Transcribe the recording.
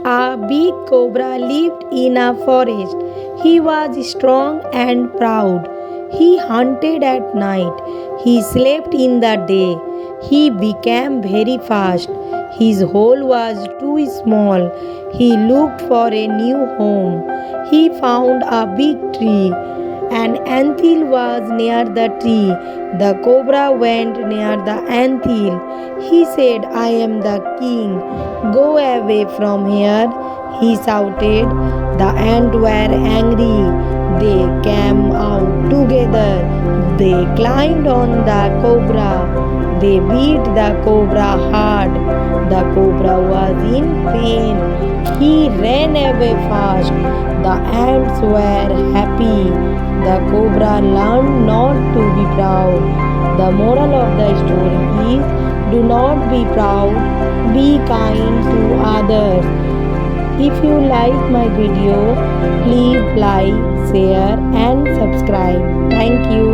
A big cobra lived in a forest. He was strong and proud. He hunted at night. He slept in the day. He became very fast. His hole was too small. He looked for a new home. He found a big tree. An anthill was near the tree. The cobra went near the anthill. He said, I am the king. Go away from here, he shouted. The ants were angry. They came out together. They climbed on the cobra. They beat the cobra hard. The cobra was in pain. He ran away fast. The ants were happy. The cobra learned not to be proud. The moral of the story is do not be proud, be kind to others. If you like my video, please like, share and subscribe. Thank you.